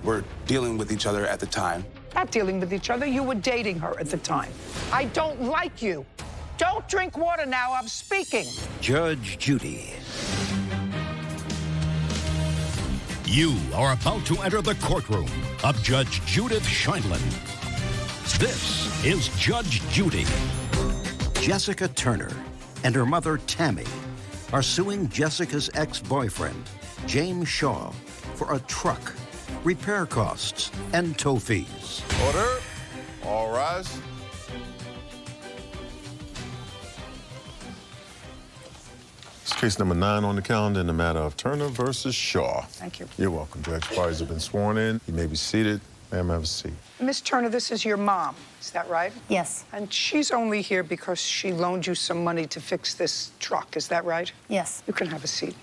were dealing with each other at the time. Not dealing with each other, you were dating her at the time. I don't like you. Don't drink water now, I'm speaking. Judge Judy. You are about to enter the courtroom of Judge Judith Scheindlin. This is Judge Judy. Jessica Turner and her mother, Tammy, are suing Jessica's ex-boyfriend, James Shaw, for a truck, repair costs, and tow fees. Order. All rise. It's case number 9 on the calendar in the matter of Turner versus Shaw. Thank you. You're welcome. Judge parties have been sworn in. You may be seated. Ma'am, have a seat. Miss Turner, this is your mom, is that right? Yes. And she's only here because she loaned you some money to fix this truck, is that right? Yes. You can have a seat.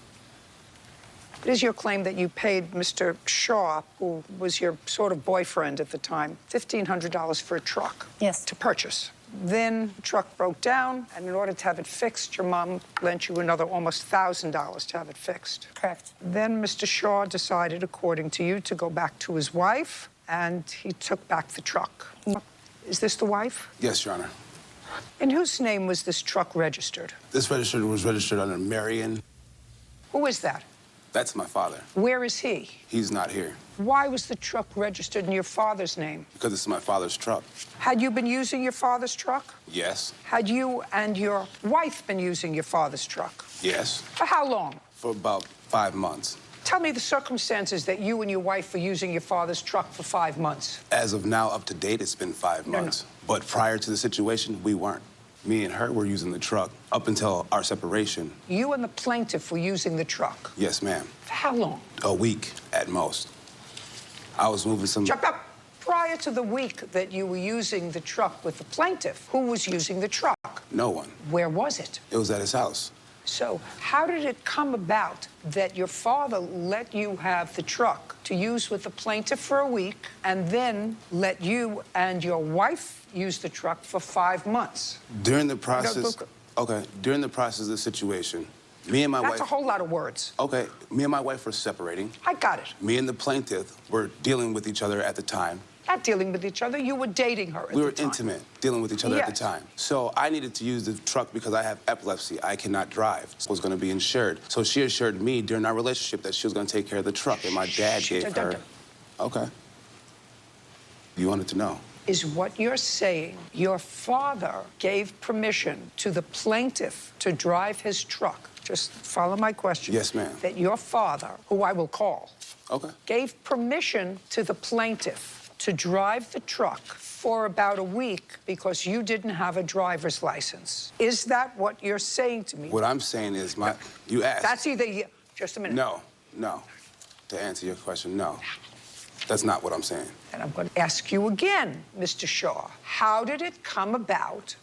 It is your claim that you paid Mr. Shaw, who was your sort of boyfriend at the time, $1,500 for a truck. Yes. To purchase. Then the truck broke down, and in order to have it fixed, your mom lent you another almost $1,000 to have it fixed. Correct. Then Mr. Shaw decided, according to you, to go back to his wife, and he took back the truck. Is this the wife? Yes, Your Honor. In whose name was this truck registered? This was registered under Marion. Who is that? That's my father. Where is he? He's not here. Why was the truck registered in your father's name? Because this is my father's truck. Had you been using your father's truck? Yes. Had you and your wife been using your father's truck? Yes. For how long? For about 5 months. Tell me the circumstances that you and your wife were using your father's truck for 5 months. As of now, up to date, it's been 5 months. No. But prior to the situation, we weren't. Me and her were using the truck up until our separation. You and the plaintiff were using the truck? Yes, ma'am. For how long? A week at most. I was moving some... Shut up! Prior to the week that you were using the truck with the plaintiff, who was using the truck? No one. Where was it? It was at his house. So how did it come about that your father let you have the truck to use with the plaintiff for a week and then let you and your wife use the truck for 5 months? During the process... Okay, during the process of the situation, me and my wife... That's a whole lot of words. Okay, me and my wife were separating. I got it. Me and the plaintiff were dealing with each other at the time. Not dealing with each other, you were dating her at the time. We were intimate, dealing with each other at the Yes. time. So I needed to use the truck because I have epilepsy. I cannot drive. So I was going to be insured. So she assured me during our relationship that she was going to take care of the truck, and my dad gave her... Okay. You wanted to know. Is what you're saying your father gave permission to the plaintiff to drive his truck? Just follow my question. Yes, ma'am. That your father, who I will call, Okay. gave permission to the plaintiff to drive the truck for about a week because you didn't have a driver's license. Is that what you're saying to me? What I'm saying is You asked. That's either... Just a minute. No. To answer your question, no. That's not what I'm saying. And I'm going to ask you again, Mr. Shaw, how did it come about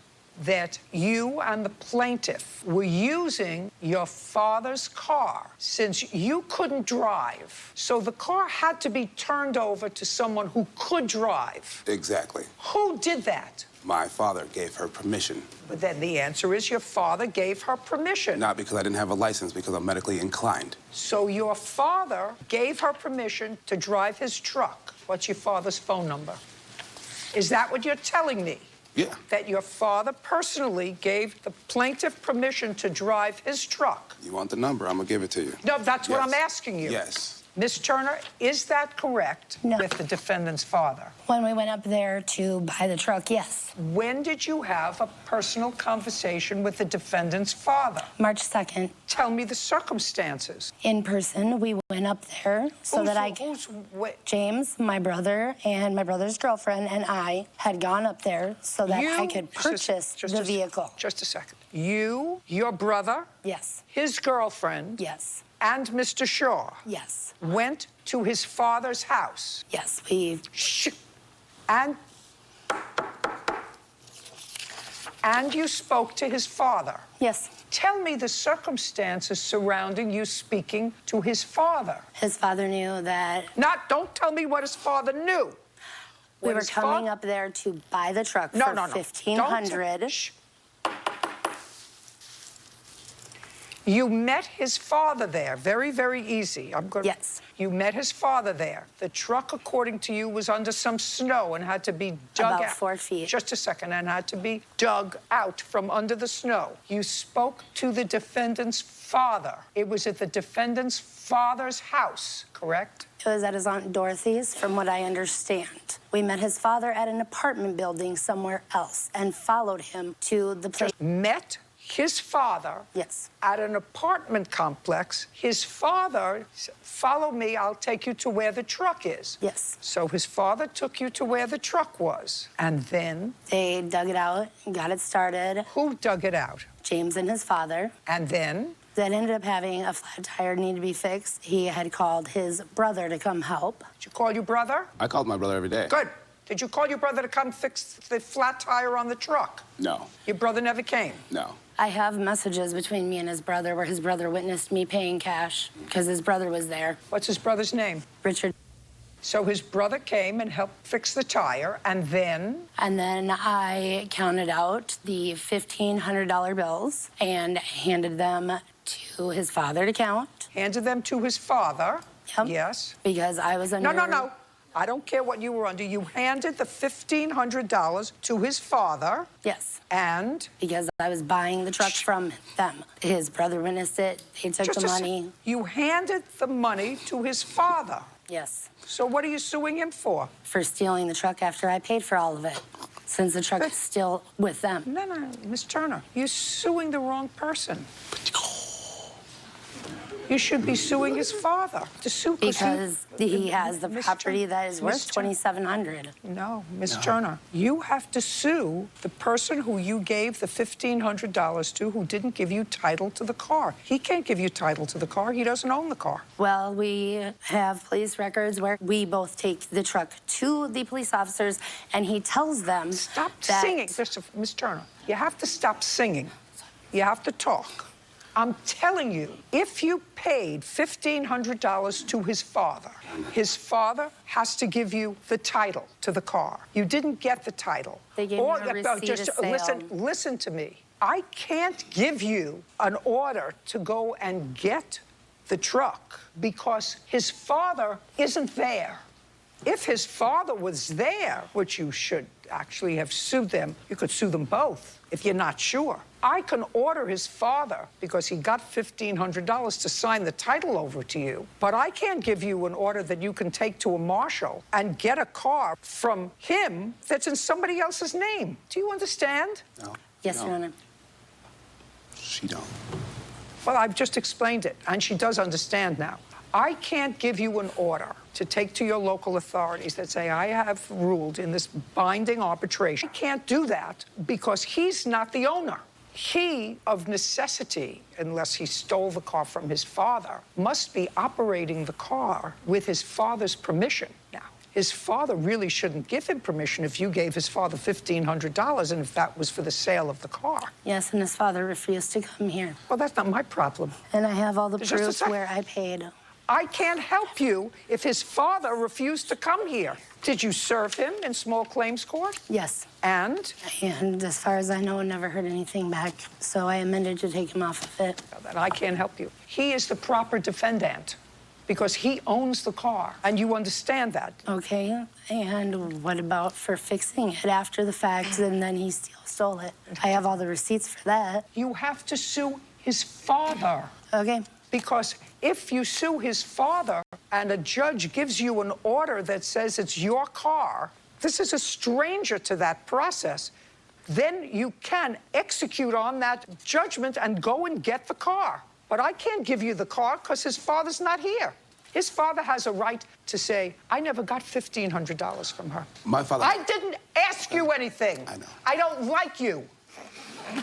that you and the plaintiff were using your father's car since you couldn't drive? So the car had to be turned over to someone who could drive. Exactly. Who did that? My father gave her permission. But then the answer is your father gave her permission. Not because I didn't have a license, because I'm medically inclined. So your father gave her permission to drive his truck. What's your father's phone number? Is that what you're telling me? Yeah. That your father personally gave the plaintiff permission to drive his truck? You want the number? I'm going to give it to you. No, that's what Yes. I'm asking you. Yes. Ms. Turner, is that correct No. with the defendant's father? When we went up there to buy the truck, yes. When did you have a personal conversation with the defendant's father? March 2nd, Tell me the circumstances. in person, we went up there so that I could... James, my brother, and my brother's girlfriend, and I had gone up there so that I could purchase the vehicle. Just a second. You, your brother, Yes. his girlfriend, Yes. and Mr. Shaw Yes. went to his father's house. Yes, we... And you spoke to his father. Yes. Tell me the circumstances surrounding you speaking to his father. His father knew that... Don't tell me what his father knew. We were coming up there to buy the truck for $1,500. You met his father there. Very, very easy. Yes. You met his father there. The truck, according to you, was under some snow and had to be dug out. About 4 feet. Just a second, and had to be dug out from under the snow. You spoke to the defendant's father. It was at the defendant's father's house, correct? It was at his Aunt Dorothy's, from what I understand. We met his father at an apartment building somewhere else and followed him to the place. Just met his father Yes. at an apartment complex. His father said, follow me, I'll take you to where the truck is. Yes. So his father took you to where the truck was. And then? They dug it out, got it started. Who dug it out? James and his father. And then? That ended up having a flat tire need to be fixed. He had called his brother to come help. Did you call your brother? I called my brother every day. Good. Did you call your brother to come fix the flat tire on the truck? No. Your brother never came? No. I have messages between me and his brother where his brother witnessed me paying cash because his brother was there. What's his brother's name? Richard. So his brother came and helped fix the tire, and then? And then I counted out the $1,500 bills and handed them to his father to count. Handed them to his father? Yep. Yes. Because I was under... No. I don't care what you were under. You handed the $1,500 to his father. Yes. And? Because I was buying the truck from them. His brother witnessed it. He took the money. You handed the money to his father? Yes. So what are you suing him for? For stealing the truck after I paid for all of it, since the truck is still with them. No, Miss Turner, you're suing the wrong person. You should be suing his father to sue because he has the property that is worth $2,700. No, Miss Turner, you have to sue the person who you gave the $1,500 to, who didn't give you title to the car. He can't give you title to the car. He doesn't own the car. Well, we have police records where we both take the truck to the police officers, and he tells them Stop singing. Miss Turner, you have to stop singing. You have to talk. I'm telling you, if you paid $1,500 to his father has to give you the title to the car. You didn't get the title. They gave me a receipt of sale. Listen to me. I can't give you an order to go and get the truck because his father isn't there. If his father was there, which you should actually have sued them, you could sue them both if you're not sure. I can order his father, because he got $1,500 to sign the title over to you, but I can't give you an order that you can take to a marshal and get a car from him that's in somebody else's name. Do you understand? No. Yes, Your Honor. She don't. Well, I've just explained it, and she does understand now. I can't give you an order to take to your local authorities that say, I have ruled in this binding arbitration. I can't do that because he's not the owner. He, of necessity, unless he stole the car from his father, must be operating the car with his father's permission. Now, his father really shouldn't give him permission if you gave his father $1,500 and if that was for the sale of the car. Yes, and his father refused to come here. Well, that's not my problem. And I have all the Just a proof sec. where I paid. I can't help you if his father refused to come here. Did you serve him in small claims court? Yes. And? And as far as I know, I never heard anything back, so I amended to take him off of it. Then I can't help you. He is the proper defendant because he owns the car, and you understand that. Okay, and what about for fixing it after the fact and then he stole it? I have all the receipts for that. You have to sue his father. Okay. Because if you sue his father and a judge gives you an order that says it's your car, this is a stranger to that process, then you can execute on that judgment and go and get the car. But I can't give you the car because his father's not here. His father has a right to say, I never got $1,500 from her. My father... I didn't ask you anything. I know. I don't like you.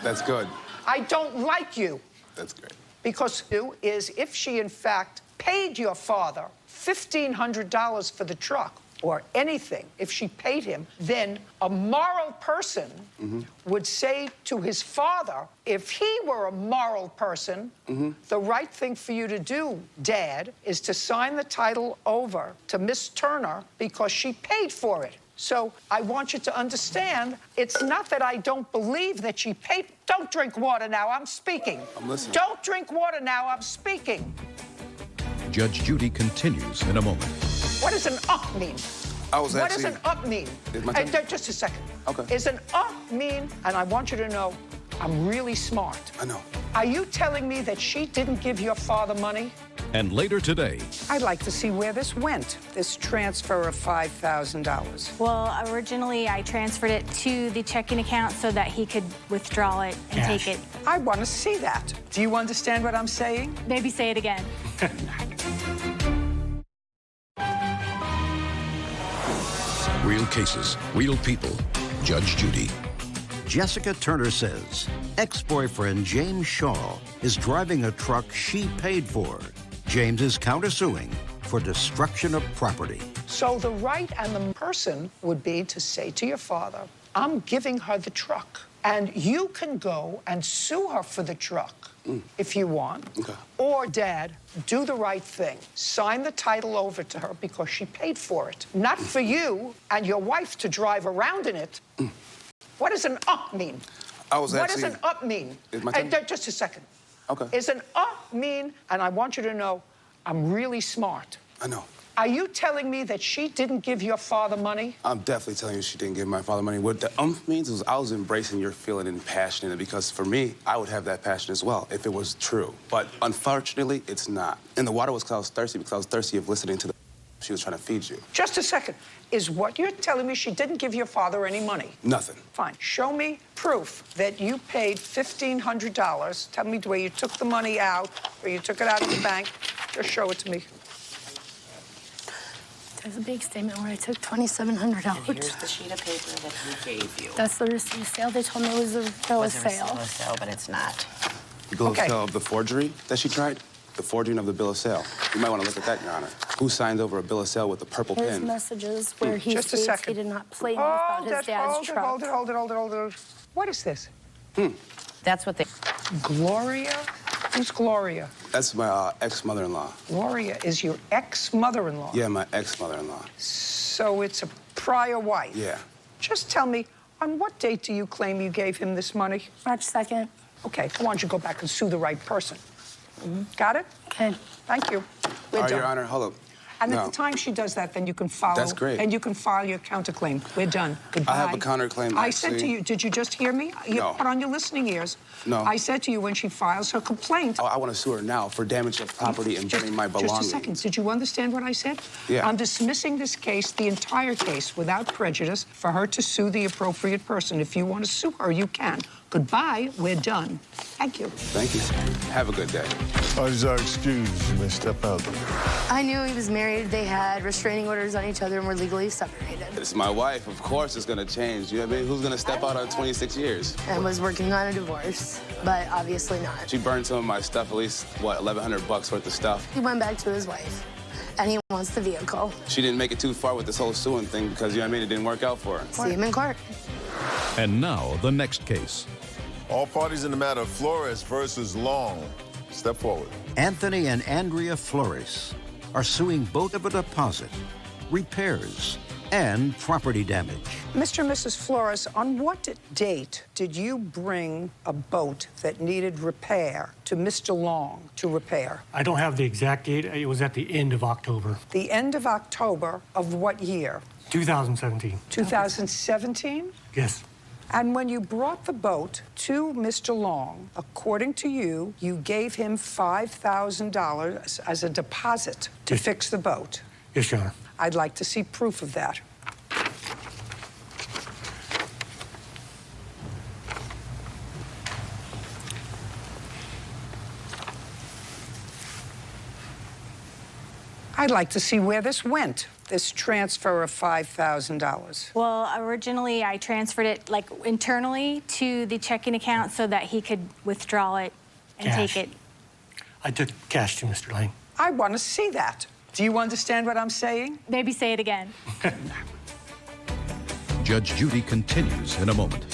That's good. I don't like you. That's great. Because is if she, in fact, paid your father $1,500 for the truck or anything, if she paid him, then a moral person would say to his father, if he were a moral person, the right thing for you to do, Dad, is to sign the title over to Miss Turner because she paid for it. So I want you to understand, it's not that I don't believe that she paid. Don't drink water now, I'm speaking. I'm listening. Don't drink water now, I'm speaking. Judge Judy continues in a moment. What does an mean? What does an mean? Just a second. Okay. Is an mean, and I want you to know, I'm really smart. I know. Are you telling me that she didn't give your father money? And later today, I'd like to see where this went, this transfer of $5,000. Well, originally I transferred it to the checking account so that he could withdraw it and take it. I want to see that. Do you understand what I'm saying? Maybe say it again. real cases, real people. Judge Judy. Jessica Turner says ex-boyfriend James Shaw is driving a truck she paid for. James is countersuing for destruction of property. So the right and the person would be to say to your father, I'm giving her the truck, and you can go and sue her for the truck if you want. Okay. Or, Dad, do the right thing. Sign the title over to her because she paid for it. Not for you and your wife to drive around in it. What does an mean? What does an mean? Just a second. Okay. Is an mean, and I want you to know, I'm really smart. I know. Are you telling me that she didn't give your father money? I'm definitely telling you she didn't give my father money. What the means was I was embracing your feeling and passion in it, because for me, I would have that passion as well if it was true. But unfortunately, it's not. And the water was because I was thirsty of listening to the she was trying to feed you. Just a second. Is what you're telling me she didn't give your father any money? Nothing. Fine. Show me proof that you paid $1,500. Tell me where you took the money out, where you took it out of the bank. Just show it to me. There's a bank statement where I took $2,700. Here's the sheet of paper that he gave you. That's the receipt of sale. They told me it was a bill of sale. Bill of sale, but it's not. The bill of sale of the forgery that she tried? The forging of the bill of sale. You might want to look at that, Your Honor. Who signed over a bill of sale with a purple There's pen? messages where he Just a states second. he did not play about his dad's truck. Hold it. What is this? That's what they... Gloria? Who's Gloria? That's my ex-mother-in-law. Gloria is your ex-mother-in-law? Yeah, my ex-mother-in-law. So it's a prior wife? Yeah. Just tell me, on what date do you claim you gave him this money? March 2nd. Okay, why don't you go back and sue the right person? Got it? Okay. Thank you. We're All right, done. Your Honor, hold up. And No. at the time she does that, then you can file. That's great. And you can file your counterclaim. We're done. Goodbye. I have a counterclaim, I said to actually. you, did you just hear me? You No. put on your listening ears. No. I said to you when she files her complaint. I want to sue her now for damage of property and burning my belongings. Just a second. Did you understand what I said? Yeah. I'm dismissing this case, the entire case, without prejudice, for her to sue the appropriate person. If you want to sue her, you can. Goodbye. We're done. Thank you. Thank you. Have a good day. Parties are excused. You may step out. I knew he was married. They had restraining orders on each other and were legally separated. It's my wife. Of course it's going to change. You know what I mean? Who's going to step out on 26 years? And was working on a divorce, but obviously not. She burned some of my stuff, at least, what, $1,100 worth of stuff. He went back to his wife, and he wants the vehicle. She didn't make it too far with this whole suing thing because, you know what I mean, it didn't work out for her. See him in court. And now, the next case. All parties in the matter of Flores versus Long. Step forward. Anthony and Andrea Flores are suing both of a deposit, repairs, and property damage. Mr. and Mrs. Flores, on what date did you bring a boat that needed repair to Mr. Long to repair? I don't have the exact date. It was at the end of October. The end of October of what year? 2017. 2017? Yes. And when you brought the boat to Mr. Long, according to you, you gave him $5,000 as a deposit to fix the boat. Yes, Your Honor. I'd like to see proof of that. I'd like to see where this went, this transfer of $5,000. Well, originally I transferred it like internally to the checking account so that he could withdraw it and Cash. take it. I took cash to Mr. Lane. I want to see that. Do you understand what I'm saying? Maybe say it again. Judge Judy continues in a moment.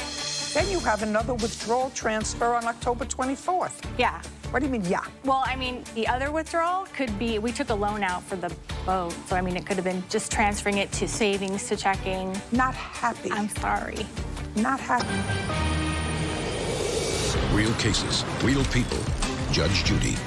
Then you have another withdrawal transfer on October 24th. Yeah. What do you mean, yeah? Well, I mean, the other withdrawal could be, we took a loan out for the boat. So, I mean, it could have been just transferring it to savings, to checking. Not happy. I'm sorry. Not happy. Real cases, real people. Judge Judy.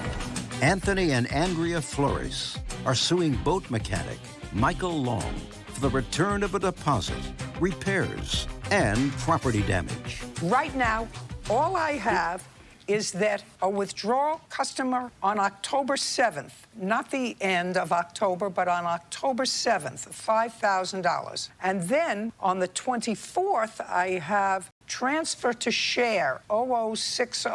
Anthony and Andrea Flores are suing boat mechanic Michael Long for the return of a deposit, repairs, and property damage. Right now, all I have is that a withdrawal customer on October 7th, not the end of October, but on October 7th, $5,000. And then on the 24th, I have transfer to share 0060,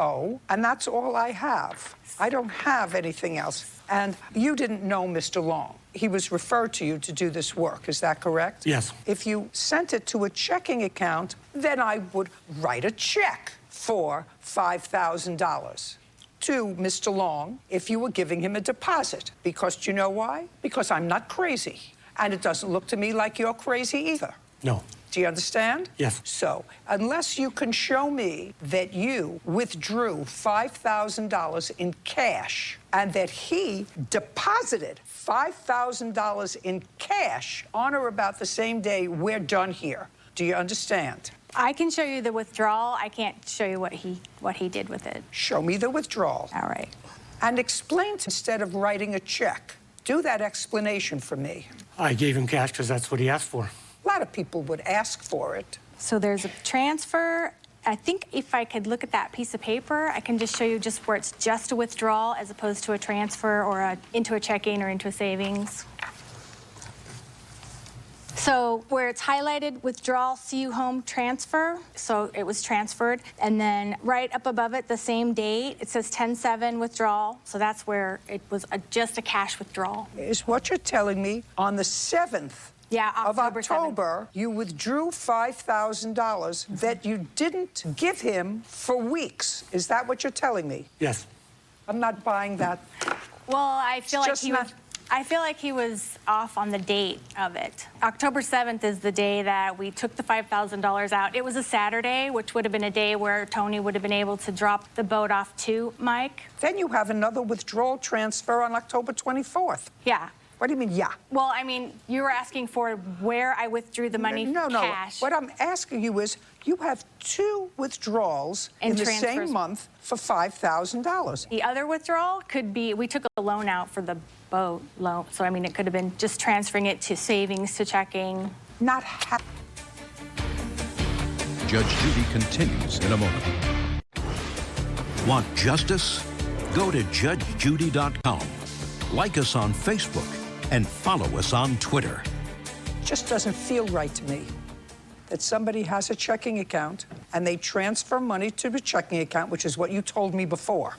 and that's all I have. I don't have anything else. And you didn't know Mr. Long. He was referred to you to do this work, is that correct? Yes. If you sent it to a checking account, then I would write a check for $5,000 to Mr. Long if you were giving him a deposit. Because do you know why? Because I'm not crazy. And it doesn't look to me like you're crazy either. No. Do you understand? Yes. So, unless you can show me that you withdrew $5,000 in cash and that he deposited $5,000 in cash on or about the same day, we're done here. Do you understand? I can show you the withdrawal. I can't show you what he did with it. Show me the withdrawal. All right. And explain instead of writing a check. Do that explanation for me. I gave him cash because that's what he asked for. A lot of people would ask for it. So there's a transfer. I think if I could look at that piece of paper, I can just show you just where it's just a withdrawal as opposed to a transfer or into a checking or into a savings. So where it's highlighted, withdrawal, see you home, transfer. So it was transferred. And then right up above it, the same date, it says 10/7 withdrawal. So that's where it was just a cash withdrawal. Is what you're telling me on the 7th of October, you withdrew $5,000 that you didn't give him for weeks. Is that what you're telling me? Yes. I'm not buying that. Well, I feel like he was off on the date of it. October 7th is the day that we took the $5,000 out. It was a Saturday, which would have been a day where Tony would have been able to drop the boat off to Mike. Then you have another withdrawal transfer on October 24th. Yeah. What do you mean, yeah? Well, I mean, you were asking for where I withdrew the money cash. What I'm asking you is, you have two withdrawals in the same month for $5,000. The other withdrawal could be, we took a loan out for the boat loan. So, I mean, it could have been just transferring it to savings, to checking. Not Judge Judy continues in a moment. Want justice? Go to judgejudy.com. Like us on Facebook and follow us on Twitter. It just doesn't feel right to me that somebody has a checking account and they transfer money to the checking account, which is what you told me before,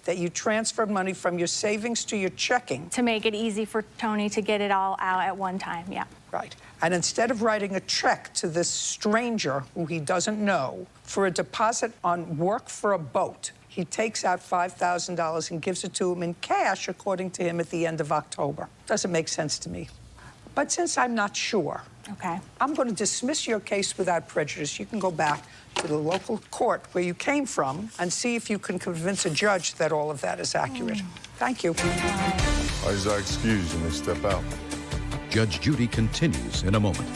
that you transfer money from your savings to your checking. To make it easy for Tony to get it all out at one time, yeah. Right. And instead of writing a check to this stranger who he doesn't know for a deposit on work for a boat, he takes out $5,000 and gives it to him in cash, according to him, at the end of October. Doesn't make sense to me. But since I'm not sure, I'm going to dismiss your case without prejudice. You can go back to the local court where you came from and see if you can convince a judge that all of that is accurate. Thank you. Is our excuse? You may step out. Judge Judy continues in a moment.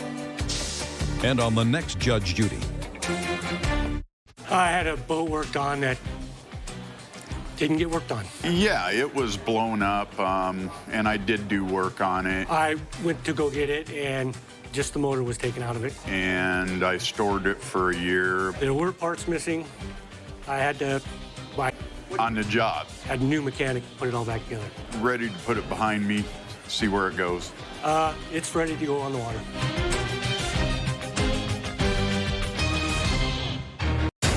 And on the next Judge Judy. I had a boat worked on that didn't get worked on. Yeah, it was blown up, and I did do work on it. I went to go get it, and just the motor was taken out of it. And I stored it for a year. There were parts missing. I had to buy... On the job. Had a new mechanic put it all back together. Ready to put it behind me, see where it goes. It's ready to go on the water.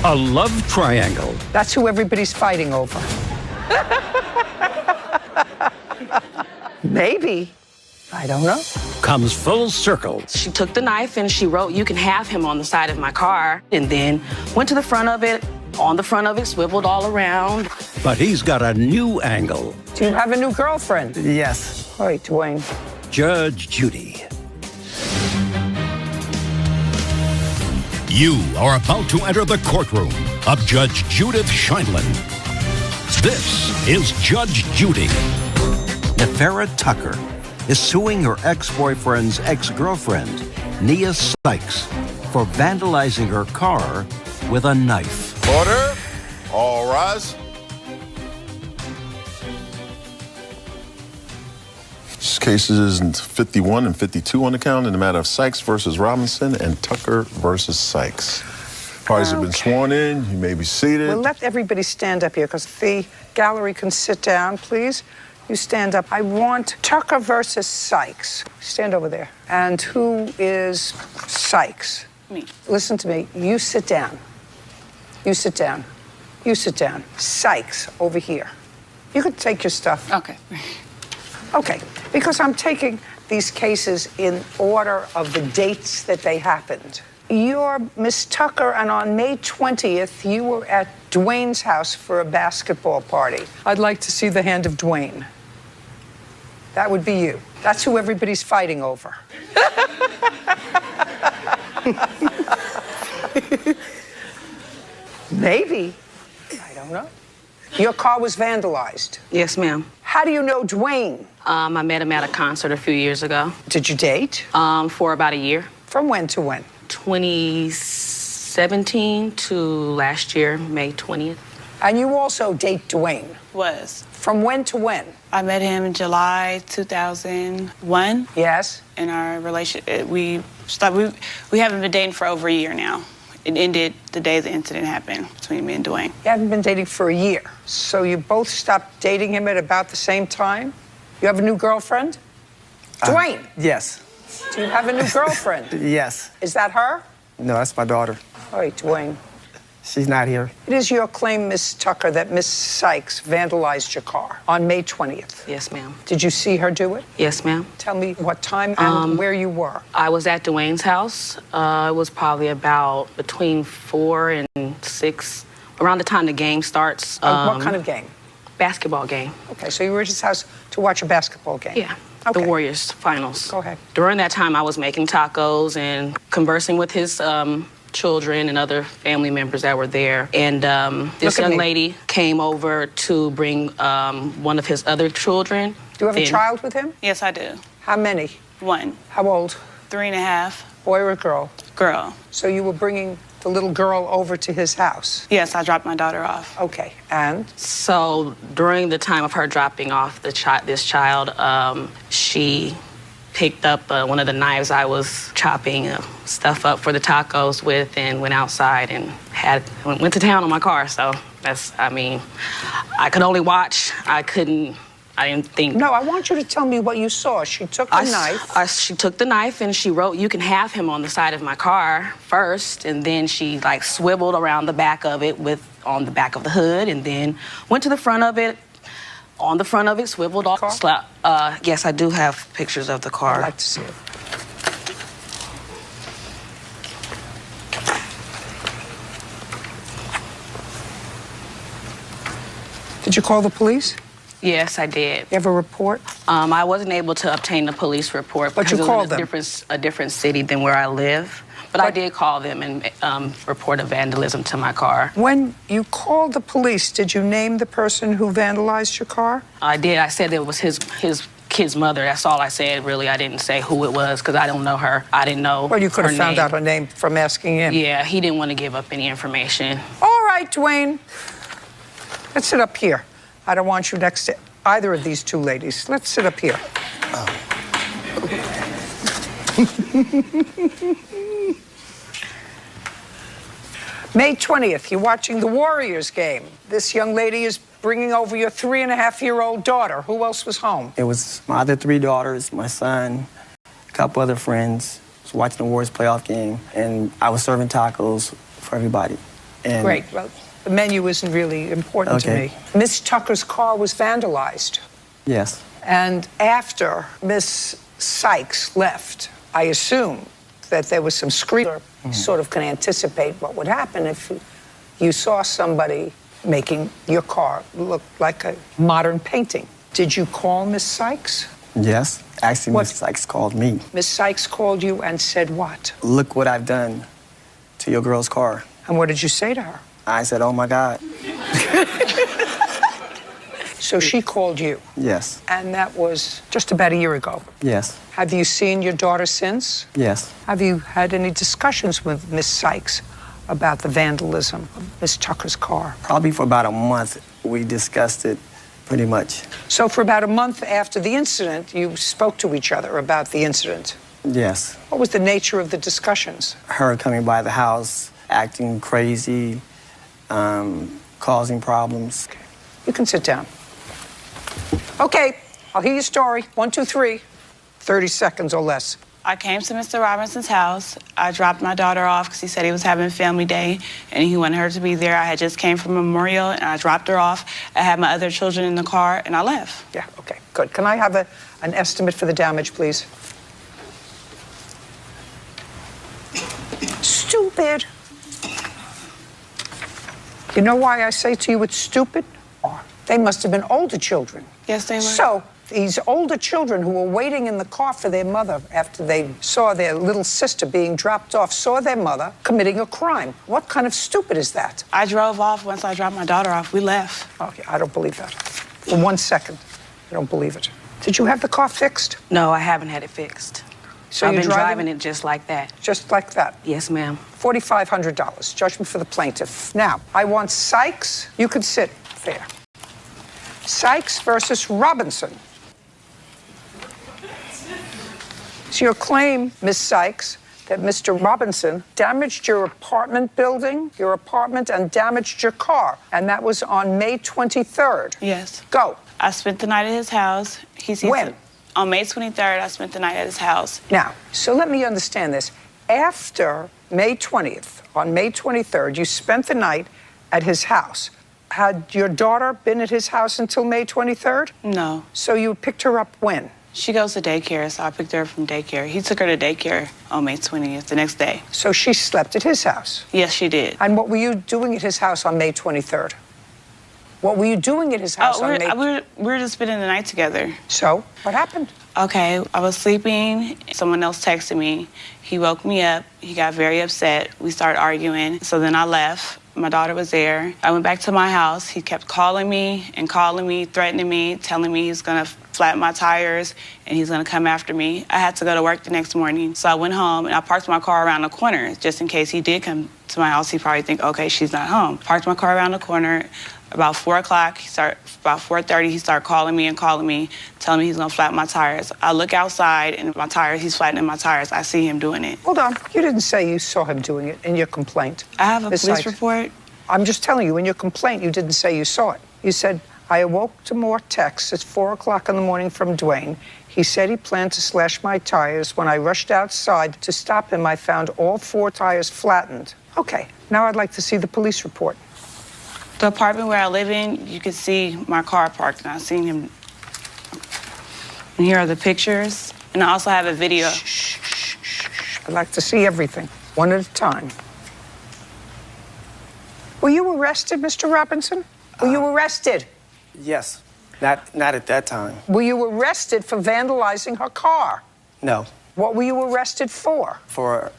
A love triangle. That's who everybody's fighting over. Maybe. I don't know. Comes full circle. She took the knife and she wrote, "You can have him," on the side of my car, and then went to the front of it. On the front of it, swiveled all around. But he's got a new angle. Do you have a new girlfriend? Yes. All right, Dwayne. Judge Judy. You are about to enter the courtroom of Judge Judith Scheindlin. This is Judge Judy. Nefera Tucker is suing her ex-boyfriend's ex-girlfriend, Nia Sykes, for vandalizing her car with a knife. Order. All rise. This case is 51 and 52 on the count in the matter of Sykes versus Robinson and Tucker versus Sykes. Parties have been sworn in. You may be seated. Well, let everybody stand up here because the gallery can sit down, please. You stand up. I want Tucker versus Sykes. Stand over there. And who is Sykes? Me. Listen to me. You sit down. You sit down. You sit down. Sykes, over here. You can take your stuff. Okay. Okay, because I'm taking these cases in order of the dates that they happened. You're Miss Tucker, and on May 20th, you were at Dwayne's house for a basketball party. I'd like to see the hand of Dwayne. That would be you. That's who everybody's fighting over. Maybe. I don't know. Your car was vandalized. Yes, ma'am. How do you know Dwayne? I met him at a concert a few years ago. Did you date? For about a year. From when to when? 2017 to last year, May 20th. And you also date Dwayne? Was. From when to when? I met him in July 2001. Yes. In our relationship, we haven't been dating for over a year now. It ended the day the incident happened between me and Dwayne. You haven't been dating for a year. So you both stopped dating him at about the same time? You have a new girlfriend? Dwayne? Yes. Do you have a new girlfriend? Yes. Is that her? No, that's my daughter. All right, Dwayne. She's not here. It is your claim, Miss Tucker, that Miss Sykes vandalized your car on May 20th. Yes, ma'am. Did you see her do it? Yes, ma'am. Tell me what time and where you were. I was at Dwayne's house. It was probably about between 4 and 6, around the time the game starts. What kind of game? Basketball game. Okay, so you were at his house to watch a basketball game? Yeah. Okay. The Warriors finals. Go ahead. During that time, I was making tacos and conversing with his children and other family members that were there. And this young lady came over to bring one of his other children. Do you have a child with him? Yes, I do. How many? One. How old? 3.5. Boy or girl? Girl. So you were bringing the little girl over to his house? Yes, I dropped my daughter off. Okay, and? So during the time of her dropping off this child, she picked up one of the knives I was chopping stuff up for the tacos with and went outside and went to town on my car. So that's, I mean, I could only watch. I didn't think. No, I want you to tell me what you saw. She took the knife. She took the knife and she wrote, "You can have him," on the side of my car first, and then she like swiveled around the back of it on the back of the hood, and then went to the front of it. On the front of it, swiveled off. Yes, I do have pictures of the car. I'd like to see it. Did you call the police? Yes, I did. You have a report? I wasn't able to obtain the police report But because you it called was in them. a different city than where I live. But I did call them and report a vandalism to my car. When you called the police, did you name the person who vandalized your car? I did. I said it was his kid's mother. That's all I said, really. I didn't say who it was because I don't know her. I didn't know Well, you could have her found name. out her name from asking him. Yeah, he didn't want to give up any information. All right, Dwayne. Let's sit up here. I don't want you next to either of these two ladies. Let's sit up here. May 20th, you're watching the Warriors game. This young lady is bringing over your 3.5-year-old daughter. Who else was home? It was my other 3 daughters, my son, a couple other friends. I was watching the Warriors playoff game, and I was serving tacos for everybody. And Great. Well, the menu isn't really important to me. Miss Tucker's car was vandalized. Yes. And after Miss Sykes left, I assume that there was some screaming. Sort of can anticipate what would happen if you saw somebody making your car look like a modern painting. Did you call Miss Sykes? Yes. Actually, Miss Sykes called me. Miss Sykes called you and said what? Look what I've done to your girl's car. And what did you say to her? I said, oh, my God. So she called you? Yes. And that was just about a year ago? Yes. Have you seen your daughter since? Yes. Have you had any discussions with Miss Sykes about the vandalism of Miss Tucker's car? Probably for about a month, we discussed it pretty much. So for about a month after the incident, you spoke to each other about the incident? Yes. What was the nature of the discussions? Her coming by the house, acting crazy, causing problems. Okay. You can sit down. Okay, I'll hear your story. 1, 2, 3. 30 seconds or less. I came to Mr. Robinson's house. I dropped my daughter off because he said he was having family day and he wanted her to be there. I had just came from Memorial and I dropped her off. I had my other children in the car and I left. Yeah, okay, good. Can I have an estimate for the damage, please? Stupid. You know why I say to you it's stupid? They must have been older children. Yes, they were. So these older children who were waiting in the car for their mother after they saw their little sister being dropped off, saw their mother committing a crime. What kind of stupid is that? I drove off once I dropped my daughter off. We left. Okay, I don't believe that. For 1 second, I don't believe it. Did you have the car fixed? No, I haven't had it fixed. So I've you're been driving it just like that. Just like that? Yes, ma'am. $4,500, judgment for the plaintiff. Now, I want Sykes. You could sit there. Sykes versus Robinson. It's your claim, Miss Sykes, that Mr. Robinson damaged your apartment building, your apartment, and damaged your car. And that was on May 23rd. Yes. Go. I spent the night at his house. When? On May 23rd, I spent the night at his house. Now, so let me understand this. After May 20th, on May 23rd, you spent the night at his house. Had your daughter been at his house until May 23rd? No. So you picked her up when? She goes to daycare, so I picked her up from daycare. He took her to daycare on May 20th, the next day. So she slept at his house? Yes, she did. And what were you doing at his house on May 23rd? What were you doing at his house on May? We were just spending the night together. So, what happened? Okay, I was sleeping. Someone else texted me. He woke me up. He got very upset. We started arguing. So then I left. My daughter was there. I went back to my house. He kept calling me, threatening me, telling me he's gonna flatten my tires and he's gonna come after me. I had to go to work the next morning. So I went home and I parked my car around the corner just in case he did come to my house. He'd probably think, okay, she's not home. Parked my car around the corner. About 4 o'clock, about 4:30, he started calling me, telling me he's gonna flatten my tires. I look outside and he's flattening my tires. I see him doing it. Hold on, you didn't say you saw him doing it in your complaint. I have a police report. I'm just telling you, in your complaint, you didn't say you saw it. You said, I awoke to more texts at 4 o'clock in the morning from Dwayne. He said he planned to slash my tires. When I rushed outside to stop him, I found all 4 tires flattened. Okay, now I'd like to see the police report. The apartment where I live in, you can see my car parked, and I've seen him. And here are the pictures, and I also have a video. Shh. I'd like to see everything, one at a time. Were you arrested, Mr. Robinson? Were you arrested? Yes, not at that time. Were you arrested for vandalizing her car? No. What were you arrested for? For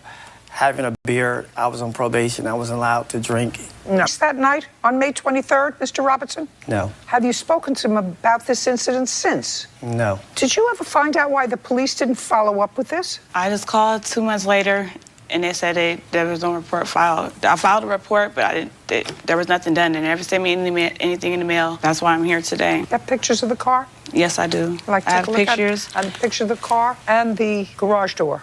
having a beer. I was on probation. I wasn't allowed to drink. No. That night on May 23rd, Mr. Robinson? No. Have you spoken to him about this incident since? No. Did you ever find out why the police didn't follow up with this? I just called 2 months later, and they said there was no report filed. I filed a report, but there was nothing done. They never sent me anything in the mail. That's why I'm here today. You have pictures of the car? Yes, I do. Like, I have pictures. And the picture of the car and the garage door.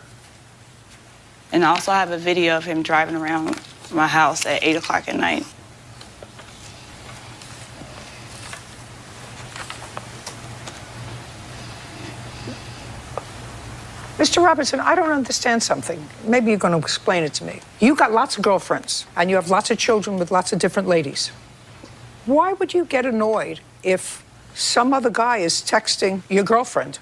And I also have a video of him driving around my house at 8 o'clock at night. Mr. Robinson, I don't understand something. Maybe you're going to explain it to me. You got lots of girlfriends, and you have lots of children with lots of different ladies. Why would you get annoyed if some other guy is texting your girlfriend?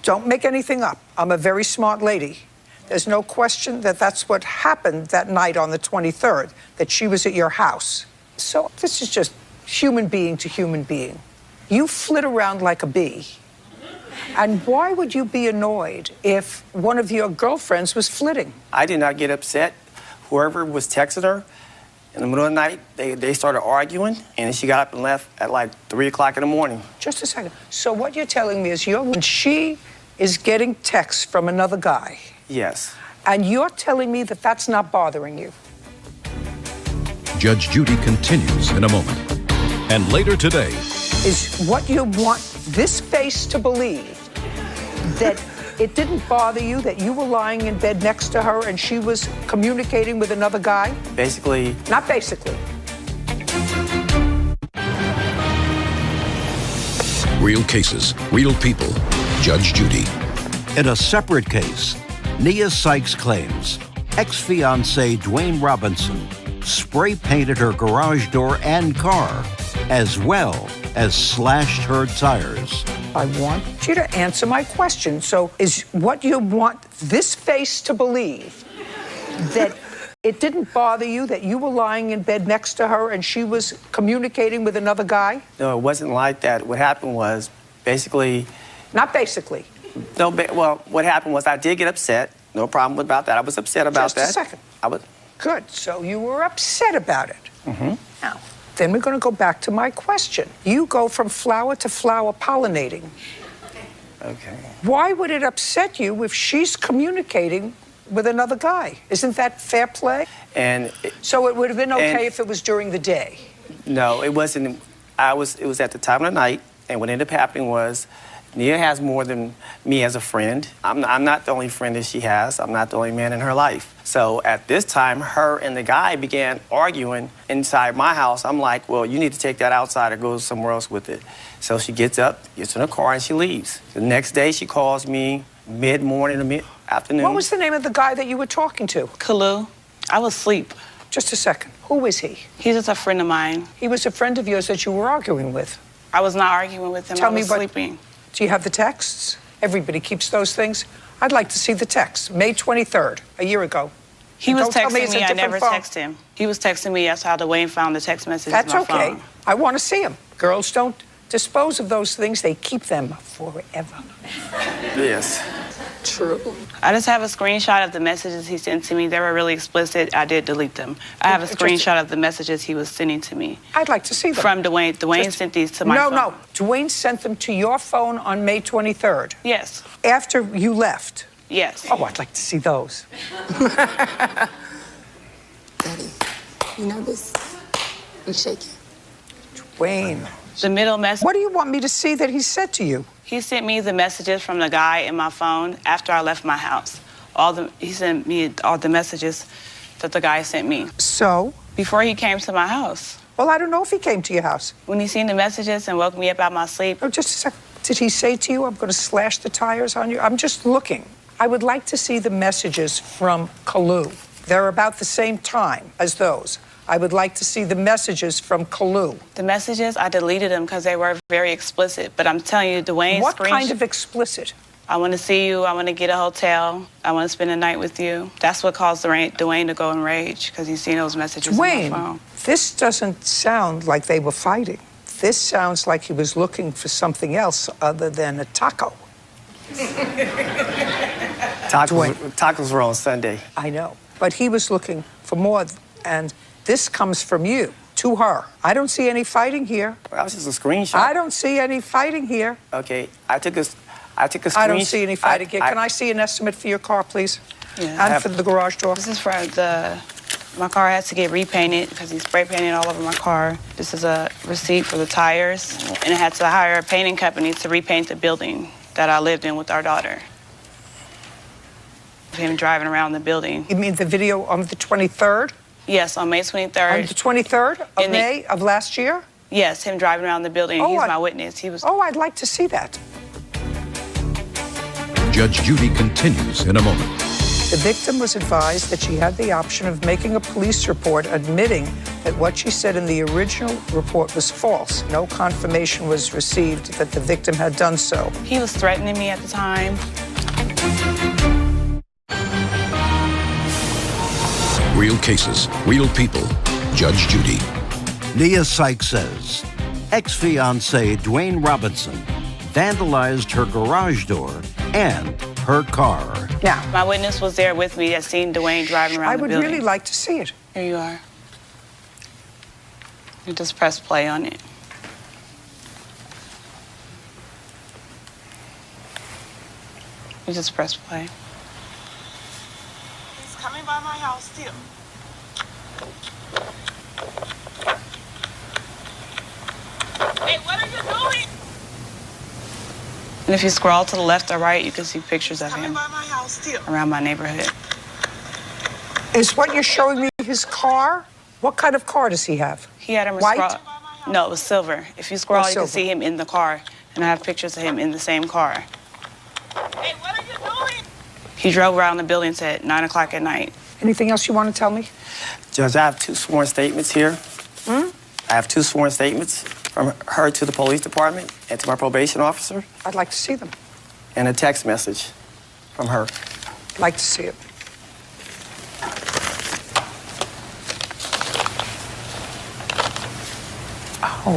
Don't make anything up. I'm a very smart lady. There's no question that that's what happened that night on the 23rd, that she was at your house. So this is just human being to human being. You flit around like a bee. And why would you be annoyed if one of your girlfriends was flitting? I did not get upset. Whoever was texting her, In the middle of the night, they started arguing, and she got up and left at like 3 o'clock in the morning. Just a second. So what you're telling me is when she is getting texts from another guy. Yes. And you're telling me that that's not bothering you. Judge Judy continues in a moment. And later today, is what you want this face to believe, that it didn't bother you that you were lying in bed next to her and she was communicating with another guy? Basically. Not basically. real cases, real people. Judge Judy. In a separate case, Nia Sykes claims ex-fiancé Dwayne Robinson spray painted her garage door and car, as well as slashed her tires. I want you to answer my question. So is what you want this face to believe, that it didn't bother you that you were lying in bed next to her and she was communicating with another guy? No, it wasn't like that. What happened was basically... Not basically. No, well, what happened was I did get upset. No problem about that. I was upset about that. Just a second. I was... Good. So you were upset about it. Mm-hmm. Now, then we're going to go back to my question. You go from flower to flower pollinating. Okay. Why would it upset you if she's communicating with another guy? Isn't that fair play? So it would have been okay if it was during the day? No, it wasn't. It was at the time of the night, and what ended up happening was Nia has more than me as a friend. I'm not the only friend that she has. I'm not the only man in her life. So at this time, her and the guy began arguing inside my house. I'm like, well, you need to take that outside or go somewhere else with it. So she gets up, gets in her car, and she leaves. The next day, she calls me mid-morning or mid-afternoon. What was the name of the guy that you were talking to? Kalu. I was asleep. Just a second. Who is he? He's just a friend of mine. He was a friend of yours that you were arguing with? I was not arguing with him. Tell I was me sleeping. Do you have the texts? Everybody keeps those things. I'd like to see the texts. May 23rd, a year ago. He was Don't tell me texting it's a me. I different never phone. texted him. He was texting me. That's how Dwayne found the text message That's in my okay. phone. I want to see them. Girls don't dispose of those things. They keep them forever. Yes. True. I just have a screenshot of the messages he sent to me. They were really explicit. I did delete them. I have a screenshot of the messages he was sending to me. I'd like to see them. From Dwayne. Dwayne sent these to my phone. No. Dwayne sent them to your phone on May 23rd. Yes. After you left. Yes. Oh, I'd like to see those. Daddy, you nervous? You shaking? Dwayne. The middle message. What do you want me to see that he said to you? He sent me the messages from the guy in my phone after I left my house. He sent me all the messages that the guy sent me. So? Before he came to my house. Well, I don't know if he came to your house. When he seen the messages and woke me up out of my sleep. Oh, just a second. Did he say to you, I'm going to slash the tires on you? I'm just looking. I would like to see the messages from Kalu. They're about the same time as those. I would like to see the messages from Kalu. The messages, I deleted them because they were very explicit. But I'm telling you, Dwayne's What kind of explicit? I want to see you. I want to get a hotel. I want to spend a night with you. That's what caused Dwayne to go enraged, because he's seen those messages on my phone. This doesn't sound like they were fighting. This sounds like he was looking for something else other than a taco. Tacos were on Sunday. I know. But he was looking for more, and this comes from you to her. I don't see any fighting here. Well, that was just a screenshot. I don't see any fighting here. Okay, I took a screenshot. I don't see any fighting here. Can I see an estimate for your car, please? Yeah. And for the garage door? This is for my car has to get repainted because he spray painted all over my car. This is a receipt for the tires, and it had to hire a painting company to repaint the building that I lived in with our daughter. Him driving around the building. You mean the video on the 23rd? Yes, on May 23rd. On the 23rd of May of last year? Yes, him driving around the building. He's my witness. Oh, I'd like to see that. Judge Judy continues in a moment. The victim was advised that she had the option of making a police report admitting that what she said in the original report was false. No confirmation was received that the victim had done so. He was threatening me at the time. Real cases, real people. Judge Judy. Nia Sykes says ex-fiancé Dwayne Robinson vandalized her garage door and her car. Now, my witness was there with me that seen Dwayne driving around the building. I would really like to see it. Here you are. You just press play on it. You just press play. He's coming by my house still. Hey, what are you doing? And if you scroll to the left or right, you can see pictures of him By my house still. around my neighborhood. Is what you're showing me his car? What kind of car does he have? He had him White? No, it was silver. If you scroll, you silver. can see him in the car, and I have pictures of him in the same car. Hey, what are you doing? He drove around the buildings at 9 o'clock at night. Anything else you want to tell me? Judge, I have 2 sworn statements here. I have 2 sworn statements from her to the police department and to my probation officer. I'd like to see them. And a text message from her. I'd like to see it. Oh.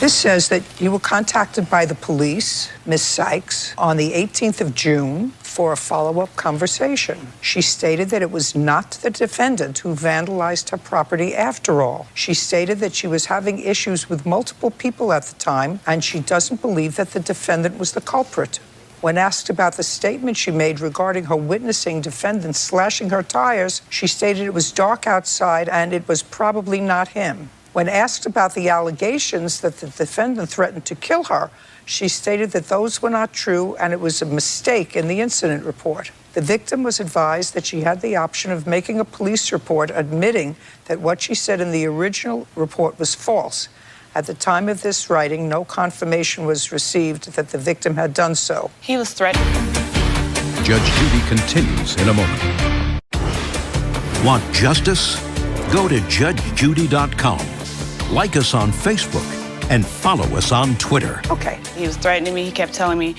This says that you were contacted by the police, Miss Sykes, on the 18th of June for a follow-up conversation. She stated that it was not the defendant who vandalized her property after all. She stated that she was having issues with multiple people at the time, and she doesn't believe that the defendant was the culprit. When asked about the statement she made regarding her witnessing defendants slashing her tires, she stated it was dark outside and it was probably not him. When asked about the allegations that the defendant threatened to kill her, she stated that those were not true and it was a mistake in the incident report. The victim was advised that she had the option of making a police report admitting that what she said in the original report was false. At the time of this writing, no confirmation was received that the victim had done so. He was threatened. Judge Judy continues in a moment. Want justice? Go to judgejudy.com. Like us on Facebook and follow us on Twitter. Okay. He was threatening me. He kept telling me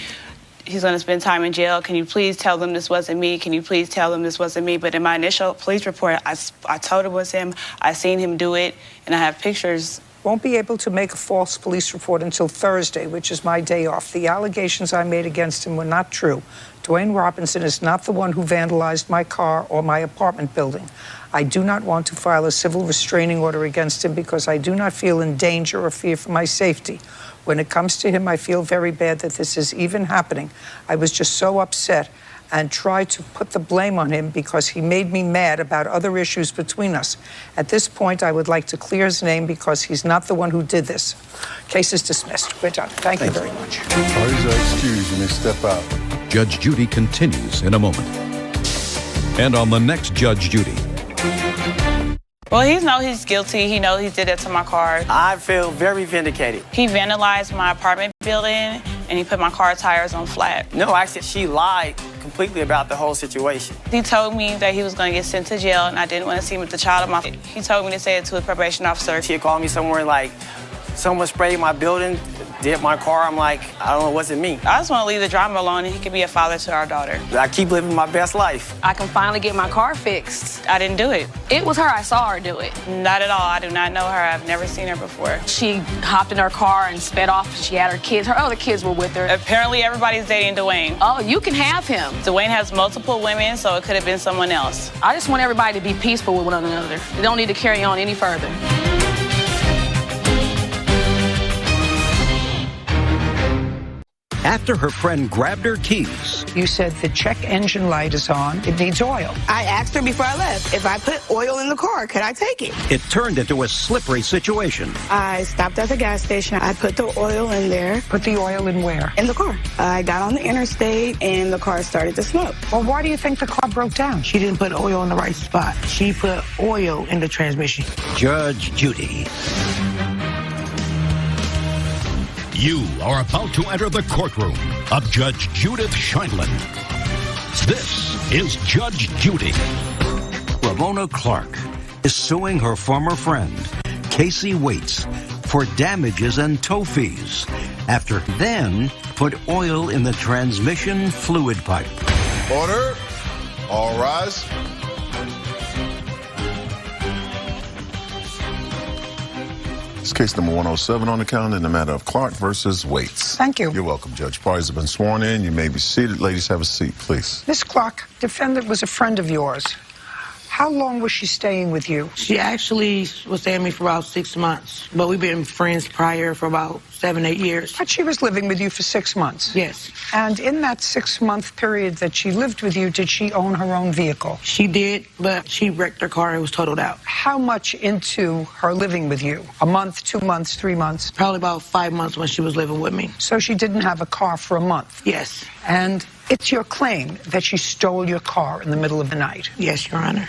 he's going to spend time in jail. Can you please tell them this wasn't me? Can you please tell them this wasn't me? But in my initial police report, I told it was him. I seen him do it, and I have pictures. Won't be able to make a false police report until Thursday, which is my day off. The allegations I made against him were not true. Dwayne Robinson is not the one who vandalized my car or my apartment building. I do not want to file a civil restraining order against him because I do not feel in danger or fear for my safety. When it comes to him, I feel very bad that this is even happening. I was just so upset and tried to put the blame on him because he made me mad about other issues between us. At this point, I would like to clear his name because he's not the one who did this. Case is dismissed. We're done. Thank you very much. Parties are excused. You may step out. Judge Judy continues in a moment. And on the next Judge Judy. Well, he knows he's guilty. He knows he did it to my car. I feel very vindicated. He vandalized my apartment building, and he put my car tires on flat. No, actually, she lied completely about the whole situation. He told me that he was going to get sent to jail, and I didn't want to see him with the child of my... He told me to say it to his probation officer. She had called me somewhere like, someone sprayed my building, did my car. I'm like, I don't know, it wasn't me. I just want to leave the drama alone, and he can be a father to our daughter. I keep living my best life. I can finally get my car fixed. I didn't do it. It was her. I saw her do it. Not at all. I do not know her. I've never seen her before. She hopped in her car and sped off. She had her kids. Her other kids were with her. Apparently, everybody's dating Dwayne. Oh, you can have him. Dwayne has multiple women, so it could have been someone else. I just want everybody to be peaceful with one another. They don't need to carry on any further. After her friend grabbed her keys. You said the check engine light is on. It needs oil. I asked her before I left if I put oil in the car, could I take it? It turned into a slippery situation. I stopped at the gas station. I put the oil in there. Put the oil in where? In the car. I got on the interstate and the car started to smoke. Well, why do you think the car broke down? She didn't put oil in the right spot. She put oil in the transmission. Judge Judy. You are about to enter the courtroom of Judge Judith Scheindlin. This is Judge Judy. Ramona Clark is suing her former friend, Casey Waits, for damages and tow fees after then put oil in the transmission fluid pipe. Order. All rise. It's case number 107 on the calendar in the matter of Clark versus Waits. Thank you. You're welcome, Judge. Parties have been sworn in. You may be seated. Ladies, have a seat, please. Miss Clark, defendant was a friend of yours. How long was she staying with you? She actually was staying with me for about 6 months, but we've been friends prior for about 7, 8 years. But she was living with you for 6 months? Yes. And in that 6-month period that she lived with you, did she own her own vehicle? She did, but she wrecked her car. It was totaled out. How much into her living with you? A month, 2 months, 3 months? Probably about 5 months when she was living with me. So she didn't have a car for a month? Yes. And it's your claim that she stole your car in the middle of the night? Yes, Your Honor.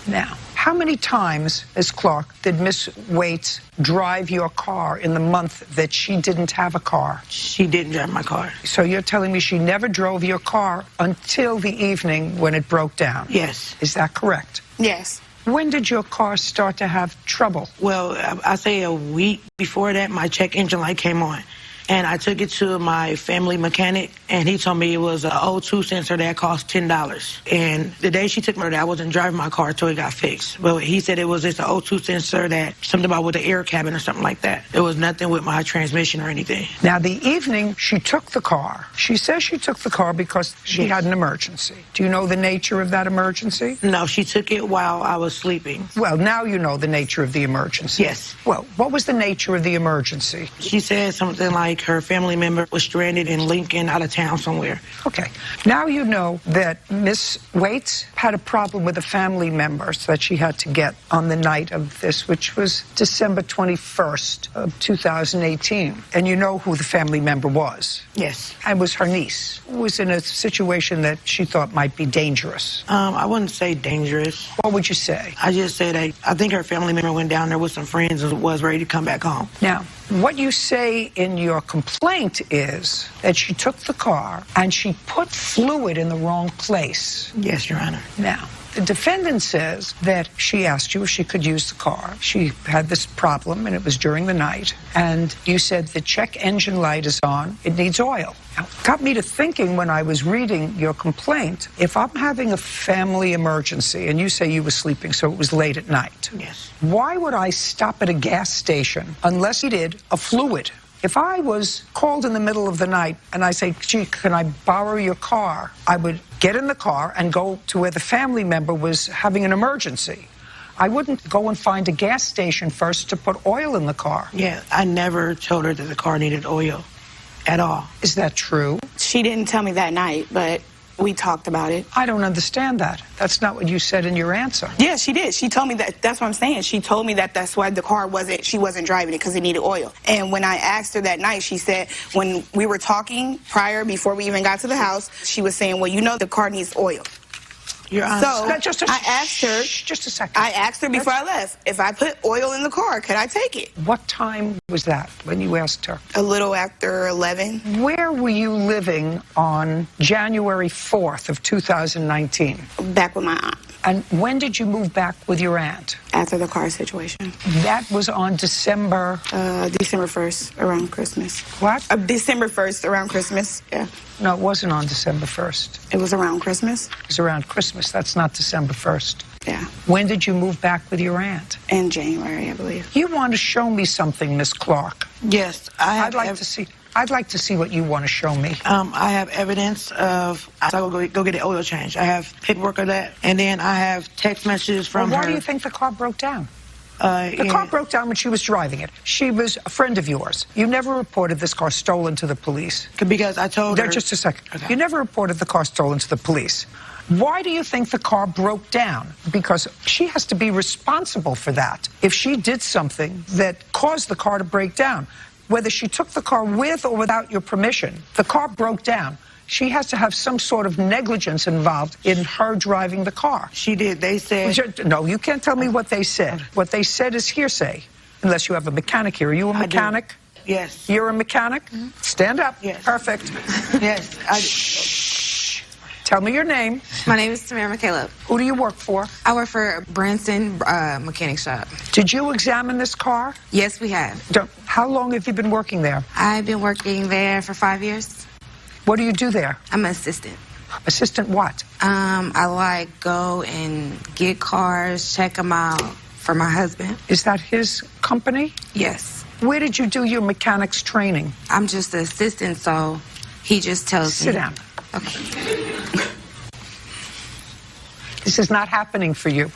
Now, how many times, Ms. Clark, did Ms. Waits drive your car in the month that she didn't have a car? She didn't drive my car. So you're telling me she never drove your car until the evening when it broke down? Yes. Is that correct? Yes. When did your car start to have trouble? Well, I say a week before that, my check engine light came on. And I took it to my family mechanic, and he told me it was an O2 sensor that cost $10. And the day she took me there, I wasn't driving my car until it got fixed. But he said it was just an O2 sensor, that something about with the air cabin or something like that. It was nothing with my transmission or anything. Now, the evening she took the car, she says she took the car because she had an emergency. Do you know the nature of that emergency? No, she took it while I was sleeping. Well, now you know the nature of the emergency. Yes. Well, what was the nature of the emergency? She said something like her family member was stranded in Lincoln, out of town somewhere. Okay. Now you know that Miss Waits had a problem with a family member that she had to get on the night of this, which was December 21st of 2018. And you know who the family member was? Yes. It was her niece, who was in a situation that she thought might be dangerous. I wouldn't say dangerous. What would you say? I just say that I think her family member went down there with some friends and was ready to come back home. Now, what you say in your complaint is that she took the car and she put fluid in the wrong place. Yes, Your Honor. Now, the defendant says that she asked you if she could use the car. She had this problem, and it was during the night. And you said the check engine light is on. It needs oil. Now, it got me to thinking when I was reading your complaint, if I'm having a family emergency, and you say you were sleeping, so it was late at night. Yes. Why would I stop at a gas station unless he did a fluid? If I was called in the middle of the night and I say, gee, can I borrow your car? I would get in the car and go to where the family member was having an emergency. I wouldn't go and find a gas station first to put oil in the car. Yeah, I never told her that the car needed oil at all. Is that true? She didn't tell me that night, but we talked about it. I don't understand that. That's not what you said in your answer. Yeah, she did. She told me that. That's what I'm saying. She told me that that's why the car she wasn't driving it, because it needed oil. And when I asked her that night, she said, when we were talking prior, before we even got to the house, she was saying, well, you know the car needs oil. You're honest. So I asked her. Just a second. I asked her before I left, if I put oil in the car, could I take it? What time was that when you asked her? A little after 11. Where were you living on January 4th of 2019? Back with my aunt. And when did you move back with your aunt? After the car situation. That was on December? December 1st, around Christmas. What? December 1st, around Christmas, yeah. No, it wasn't on December 1st. It was around Christmas? It was around Christmas. That's not December 1st. Yeah. When did you move back with your aunt? In January, I believe. You want to show me something, Miss Clark? Yes, I'd like to see. I'd like to see what you want to show me. I have evidence of, I go get an oil change. I have paperwork of that. And then I have text messages from her. Why do you think the car broke down? The car broke down when she was driving it. She was a friend of yours. You never reported this car stolen to the police. Because I told her. Just a second. Okay. You never reported the car stolen to the police. Why do you think the car broke down? Because she has to be responsible for that. If she did something that caused the car to break down, whether she took the car with or without your permission, the car broke down. She has to have some sort of negligence involved in her driving the car. She did. They said... No, you can't tell me what they said. What they said is hearsay, unless you have a mechanic here. Are you a mechanic? Yes. You're a mechanic? Mm-hmm. Stand up. Yes. Perfect. Yes. Shh. Tell me your name. My name is Tamara McCaleb. Who do you work for? I work for Branson Mechanic Shop. Did you examine this car? Yes, we have. How long have you been working there? I've been working there for 5 years. What do you do there? I'm an assistant. Assistant what? I go and get cars, check them out for my husband. Is that his company? Yes. Where did you do your mechanics training? I'm just an assistant, so he just tells me. Sit down. Okay. This is not happening for you.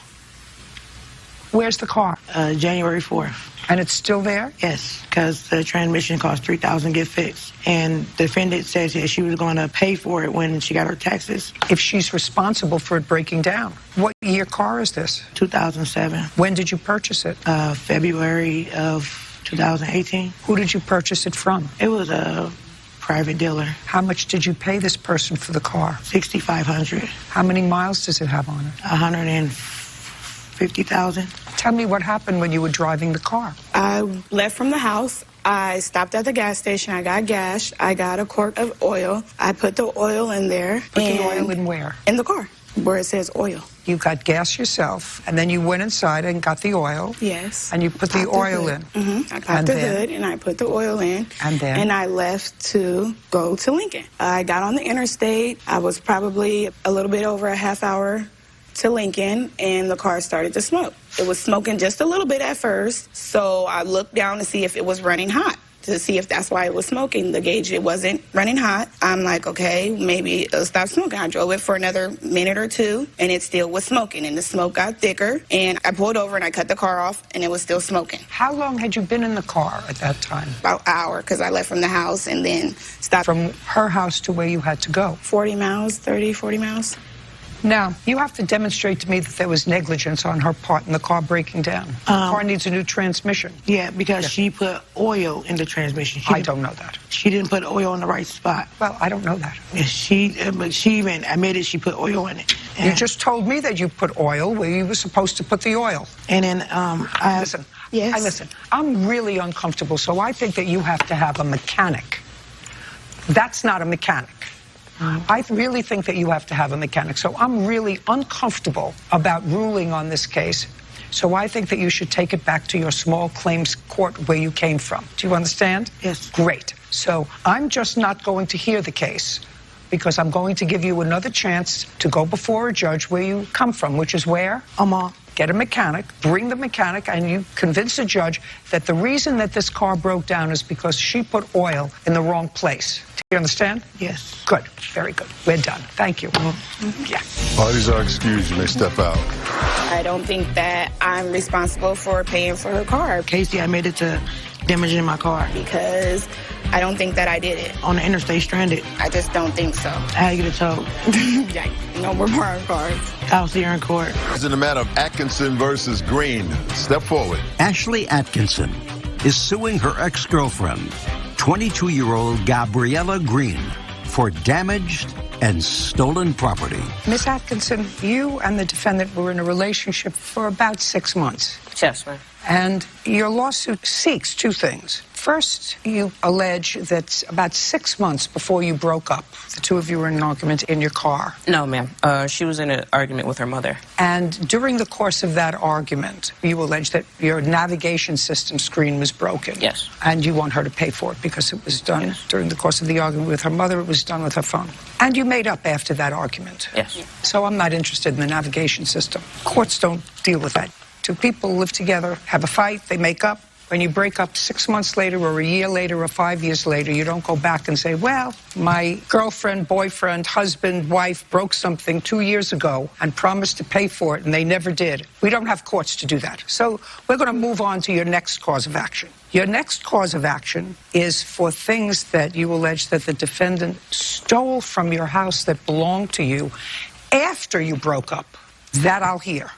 Where's the car? January 4th. And it's still there? Yes, because the transmission cost $3,000 to get fixed. And the defendant says that she was going to pay for it when she got her taxes. If she's responsible for it breaking down. What year car is this? 2007. When did you purchase it? February of 2018. Who did you purchase it from? It was a private dealer. How much did you pay this person for the car? $6,500. How many miles does it have on it? 150,000. Tell me what happened when you were driving the car. I left from the house. I stopped at the gas station. I got gas. I got a quart of oil. I put the oil in there. Put the oil in where? In the car, where it says oil. You got gas yourself, and then you went inside and got the oil. Yes. And you put the oil in. I got the hood, and I put the oil in. And then? And I left to go to Lincoln. I got on the interstate. I was probably a little bit over a half hour to Lincoln, and the car started to smoke. It was smoking just a little bit at first, so I looked down to see if it was running hot, to see if that's why it was smoking. The gauge, it wasn't running hot. I'm like, okay, maybe it'll stop smoking. I drove it for another minute or two, and it still was smoking, and the smoke got thicker, and I pulled over and I cut the car off, and it was still smoking. How long had you been in the car at that time? About an hour, because I left from the house and then stopped. From her house to where you had to go? 40 miles, 30, 40 miles. Now, you have to demonstrate to me that there was negligence on her part in the car breaking down. The car needs a new transmission. Yeah, because she put oil in the transmission. I don't know that. She didn't put oil in the right spot. Well, I don't know that. Yeah, she even admitted she put oil in it. You just told me that you put oil where you were supposed to put the oil. And then, Listen, yes. Listen, I'm really uncomfortable, so I think that you have to have a mechanic. That's not a mechanic. I really think that you have to have a mechanic. So I'm really uncomfortable about ruling on this case. So I think that you should take it back to your small claims court where you came from. Do you understand? Yes. Great. So I'm just not going to hear the case because I'm going to give you another chance to go before a judge where you come from, which is where? Omaha. Get a mechanic, bring the mechanic, and you convince the judge that the reason that this car broke down is because she put oil in the wrong place. Do you understand? Yes. Good. Very good. We're done. Thank you. Yeah. Parties are excused. You may step out. I don't think that I'm responsible for paying for her car. Casey, I made it to damaging my car. Because I don't think that I did it. On the interstate, stranded. I just don't think so. I had to get it towed. Yeah, no more borrowing cars. I'll see her in court. It's in the matter of Atkinson versus Green. Step forward. Ashley Atkinson is suing her ex-girlfriend, 22-year-old Gabriella Green, for damaged and stolen property. Miss Atkinson, you and the defendant were in a relationship for about 6 months. Yes, ma'am. And your lawsuit seeks two things. First, you allege that about 6 months before you broke up, the two of you were in an argument in your car. No, ma'am. She was in an argument with her mother. And during the course of that argument, you allege that your navigation system screen was broken. Yes. And you want her to pay for it because it was done during the course of the argument with her mother. It was done with her phone. And you made up after that argument. Yes. So I'm not interested in the navigation system. Courts don't deal with that. Two people live together, have a fight, they make up. When you break up 6 months later or a year later or 5 years later, you don't go back and say, well, my girlfriend, boyfriend, husband, wife broke something 2 years ago and promised to pay for it, and they never did. We don't have courts to do that. So we're going to move on to your next cause of action. Your next cause of action is for things that you allege that the defendant stole from your house that belonged to you after you broke up. That I'll hear.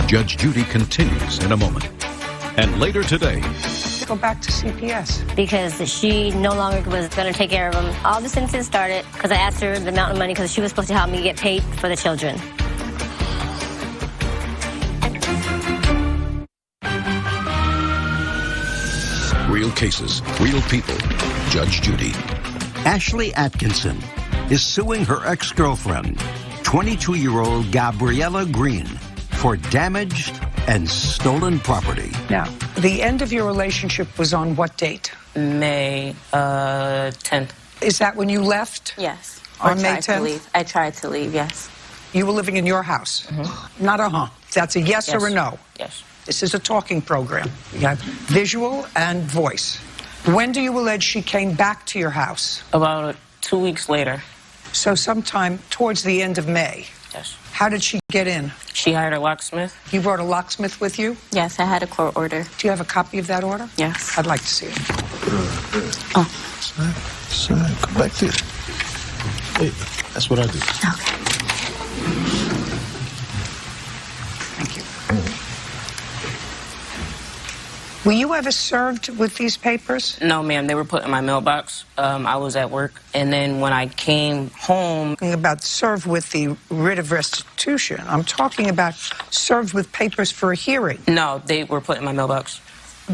Judge Judy continues in a moment. And later today, Go back to CPS. Because she no longer was going to take care of him. All this incident started because I asked her the amount of money because she was supposed to help me get paid for the children. real cases, real people. Judge Judy. Ashley Atkinson is suing her ex-girlfriend, 22-year-old Gabriella Green, for damaged and stolen property. Now, the end of your relationship was on what date? May 10th. Is that when you left? Yes. On May 10th? I tried to leave, yes. You were living in your house? Mm-hmm. Not a That's a yes or a no? Yes. This is a talking program. You have visual and voice. When do you allege she came back to your house? About 2 weeks later. So sometime towards the end of May. Yes. How did she get in? She hired a locksmith. You brought a locksmith with you? Yes, I had a court order. Do you have a copy of that order? Yes. I'd like to see it. Oh. Son, come back there. Hey, that's what I do. Okay. Thank you. Were you ever served with these papers? No, ma'am. They were put in my mailbox. I was at work. And then when I came home... About served with the writ of restitution. I'm talking about served with papers for a hearing. No, they were put in my mailbox.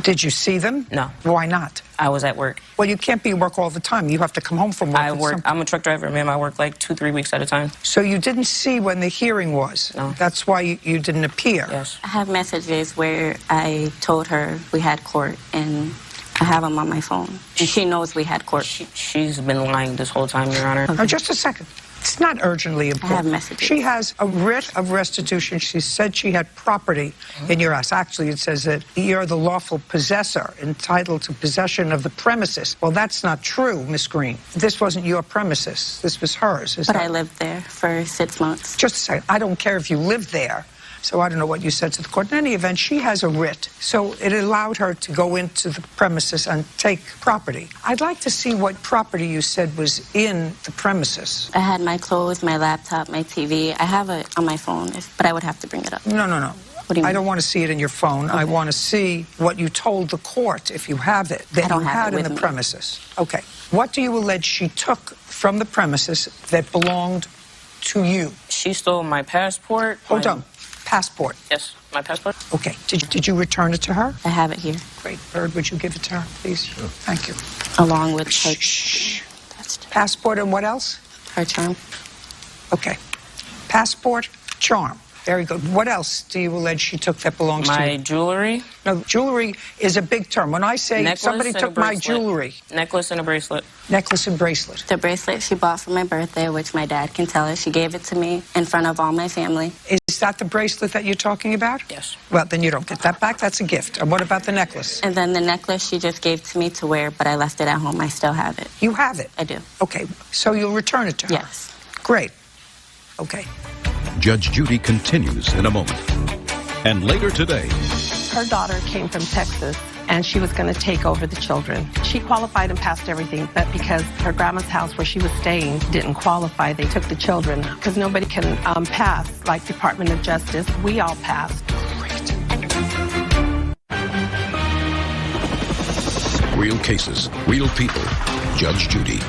Did you see them? No. Why not? I was at work. Well, you can't be at work all the time. You have to come home from work. I'm a truck driver, ma'am. I work like 2-3 weeks at a time. So you didn't see when the hearing was? No. That's why you didn't appear? Yes. I have messages where I told her we had court, and I have them on my phone. And she knows we had court. She's been lying this whole time, Your Honor. Now, just a second. It's not urgently important. I have messages. She has a writ of restitution. She said she had property in your house. Actually, it says that you're the lawful possessor, entitled to possession of the premises. Well, that's not true, Miss Green. This wasn't your premises. This was hers. But I lived there for 6 months. Just a second. I don't care if you lived there. So I don't know what you said to the court. In any event, she has a writ. So it allowed her to go into the premises and take property. I'd like to see what property you said was in the premises. I had my clothes, my laptop, my TV. I have it on my phone, but I would have to bring it up. No. What do you mean? I don't want to see it in your phone. Okay. I want to see what you told the court, if you have it, that you had in the premises. Okay. What do you allege she took from the premises that belonged to you? She stole my passport. Hold on. Passport. Yes, my passport. Okay. Did you return it to her? I have it here. Great. Bird, would you give it to her, please? Sure. Thank you. Along with her... Shh. Passport and what else? Her charm. Okay. Passport, charm. Very good. What else do you allege she took that belongs to you? My jewelry. No, jewelry is a big term. When I say somebody took my jewelry. Necklace and a bracelet. Necklace and bracelet. The bracelet she bought for my birthday, which my dad can tell her. She gave it to me in front of all my family. Is that the bracelet that you're talking about? Yes. Well, then you don't get that back. That's a gift. And what about the necklace? And then the necklace she just gave to me to wear, but I left it at home. I still have it. You have it? I do. Okay. So you'll return it to her? Yes. Great. Okay. Judge Judy continues in a moment. And later today... Her daughter came from Texas, and she was going to take over the children. She qualified and passed everything, but because her grandma's house where she was staying didn't qualify, they took the children. Because nobody can pass, like Department of Justice. We all passed. Great. Real cases, real people. Judge Judy.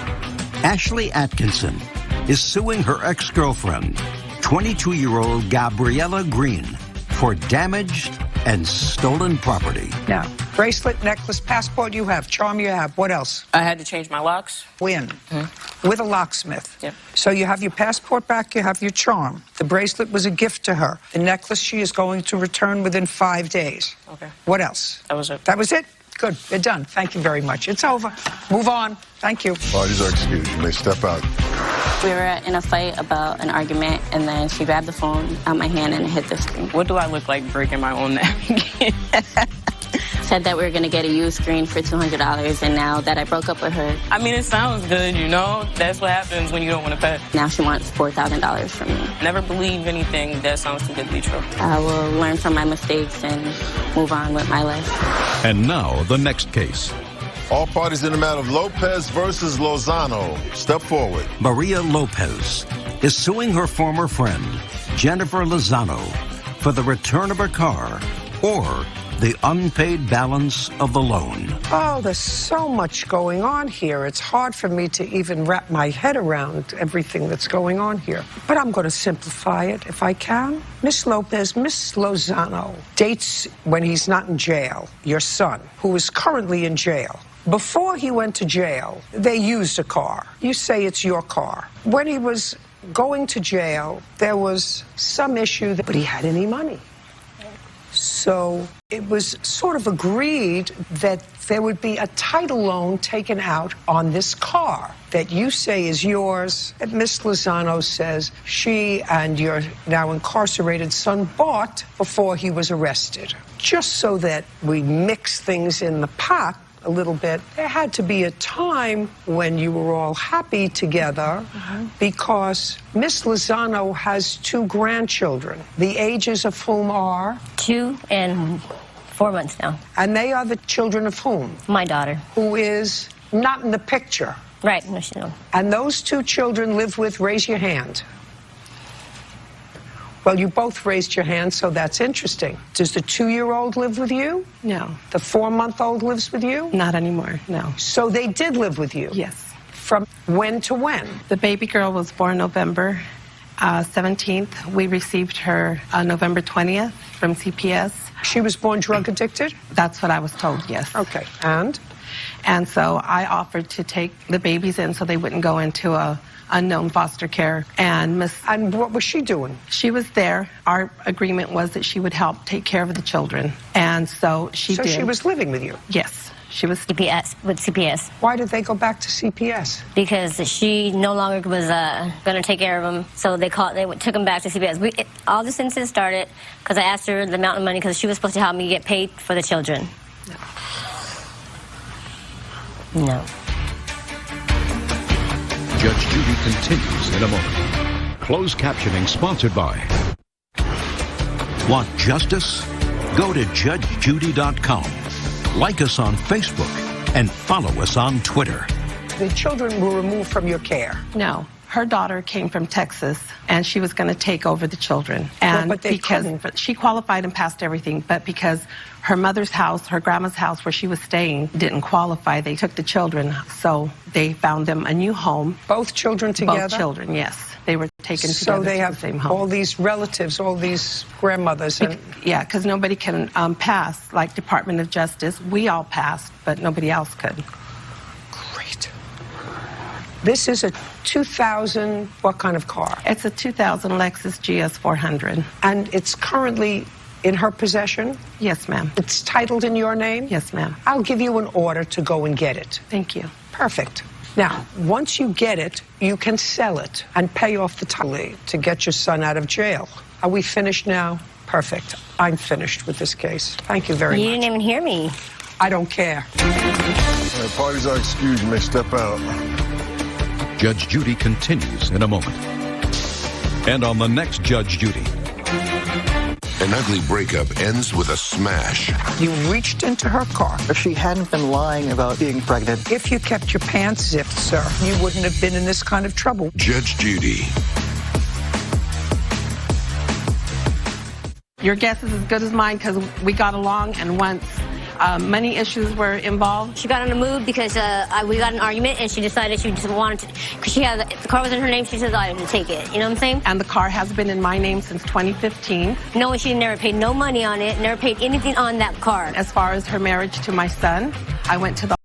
Ashley Atkinson is suing her ex-girlfriend, 22-year-old Gabriella Green, for damaged and stolen property. Now, bracelet, necklace, passport you have, charm you have. What else? I had to change my locks. When? With a locksmith. Yep. So you have your passport back, you have your charm. The bracelet was a gift to her. The necklace she is going to return within 5 days. Okay. What else? That was it. That was it? Good. You're done. Thank you very much. It's over. Move on. Thank you. Parties are excused. You may step out. We were in a fight about an argument, and then she grabbed the phone out my hand and hit the screen. What do I look like breaking my own neck? Said that we were going to get a used screen for $200, and now that I broke up with her... I mean, it sounds good, you know? That's what happens when you don't want to pay. Now she wants $4,000 from me. Never believe anything that sounds too good to be true. I will learn from my mistakes and move on with my life. And now, the next case. All parties in the matter of Lopez versus Lozano. Step forward. Maria Lopez is suing her former friend, Jennifer Lozano, for the return of her car or the unpaid balance of the loan. Oh, there's so much going on here. It's hard for me to even wrap my head around everything that's going on here. But I'm going to simplify it if I can. Miss Lopez, Miss Lozano dates when he's not in jail, your son, who is currently in jail. Before he went to jail, they used a car. You say it's your car. When he was going to jail, there was some issue, but he had any money. So it was sort of agreed that there would be a title loan taken out on this car that you say is yours, that Miss Lozano says she and your now incarcerated son bought before he was arrested. Just so that we mix things in the pot, a little bit. There had to be a time when you were all happy together because Miss Lozano has 2 grandchildren, the ages of whom are? 2 and 4 months now. And they are the children of whom? My daughter. Who is not in the picture. Right, no, she don't. And those 2 children live with, raise your hand. Well, you both raised your hand, so that's interesting. Does the 2-year-old live with you? No. The 4-month-old lives with you? Not anymore, no. So they did live with you? Yes. From when to when? The baby girl was born November 17th. We received her November 20th from CPS. She was born drug addicted? That's what I was told, yes. Okay, and? And so I offered to take the babies in so they wouldn't go into a unknown foster care. And what was she doing? She was there. Our agreement was that she would help take care of the children. And so she did. So she was living with you? Yes. She was CPS, with CPS. Why did they go back to CPS? Because she no longer was going to take care of them, so they took them back to CPS. All this incident started because I asked her the amount of money because she was supposed to help me get paid for the children. No. Judge Judy continues in a moment. Closed captioning sponsored by... Want justice? Go to judgejudy.com. Like us on Facebook and follow us on Twitter. The children were removed from your care? No. Her daughter came from Texas, and she was going to take over the children. And but because she qualified and passed everything, but because her mother's house, her grandma's house where she was staying, didn't qualify, they took the children. So they found them a new home. Both children together? Both children, yes. They were taken so together they to have the same home. All these relatives, all these grandmothers. And yeah, because nobody can pass, like Department of Justice. We all passed, but nobody else could. Great. This is a 2000, what kind of car? It's a 2000 Lexus GS 400. And it's currently in her possession? Yes, ma'am. It's titled in your name? Yes, ma'am. I'll give you an order to go and get it. Thank you. Perfect. Now, once you get it, you can sell it and pay off the title to get your son out of jail. Are we finished now? Perfect. I'm finished with this case. Thank you very much. You didn't even hear me. I don't care. Parties are excused. You may step out. Judge Judy continues in a moment. And on the next Judge Judy. An ugly breakup ends with a smash. You reached into her car. If she hadn't been lying about being pregnant. If you kept your pants zipped, sir, you wouldn't have been in this kind of trouble. Judge Judy. Your guess is as good as mine because we got along, and once money issues were involved. She got in a mood because we got an argument, and she decided she just wanted to, because the car was in her name, she decided to take it. You know what I'm saying? And the car has been in my name since 2015. No, she never paid no money on it, never paid anything on that car. As far as her marriage to my son, I went to the